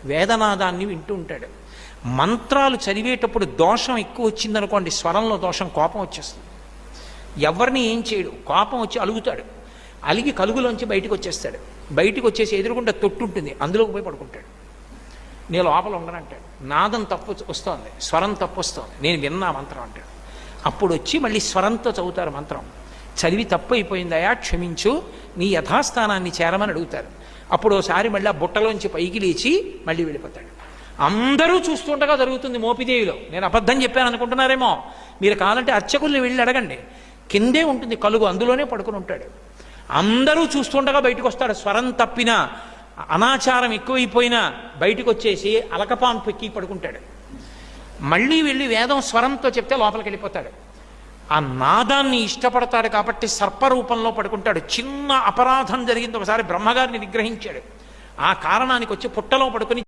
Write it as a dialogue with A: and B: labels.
A: వేదనాదాన్ని వింటూ ఉంటాడు. మంత్రాలు చదివేటప్పుడు దోషం ఎక్కువ వచ్చిందనుకోండి, స్వరంలో దోషం, కోపం వచ్చేస్తుంది. ఎవరిని ఏం చేయడు, కోపం వచ్చి అలుగుతాడు. అలిగి కలుగులోంచి బయటికి వచ్చేస్తాడు. బయటికి వచ్చేసి ఎదురుకుండా తొట్టు ఉంటుంది, అందులోకి పోయి పడుకుంటాడు. నేను లోపల ఉండనంటాడు. నాదం తప్పు వస్తోంది, స్వరం తప్పు వస్తోంది, నేను విన్నా మంత్రం అంటాడు. అప్పుడు వచ్చి మళ్ళీ స్వరంతో చదువుతారు మంత్రం. చదివి తప్పు అయిపోయిందయా, క్షమించు, నీ యథాస్థానాన్ని చేరమని అడుగుతారు. అప్పుడు ఒకసారి మళ్ళీ ఆ బుట్టలోంచి పైకి లేచి మళ్ళీ వెళ్ళిపోతాడు. అందరూ చూస్తుండగా జరుగుతుంది మోపిదేవిలో. నేను అబద్ధం చెప్పాను అనుకుంటున్నారేమో. మీరు కావాలంటే అర్చకుల్ని వెళ్ళి అడగండి, కిందే ఉంటుంది కలుగు, అందులోనే పడుకుని ఉంటాడు. అందరూ చూస్తుండగా బయటకు వస్తాడు. స్వరం తప్పినా, అనాచారం ఎక్కువైపోయినా బయటకు వచ్చేసి అలకపాన్ పెక్కి పడుకుంటాడు. మళ్ళీ వెళ్ళి వేదం స్వరంతో చెప్తే లోపలికి వెళ్ళిపోతాడు. ఆ నాదాన్ని ఇష్టపడతాడు కాబట్టి సర్పరూపంలో పడుకుంటాడు. చిన్న అపరాధం జరిగింది, ఒకసారి బ్రహ్మగారిని నిగ్రహించాడు. ఆ కారణానికి వచ్చి పుట్టలో పడుకుని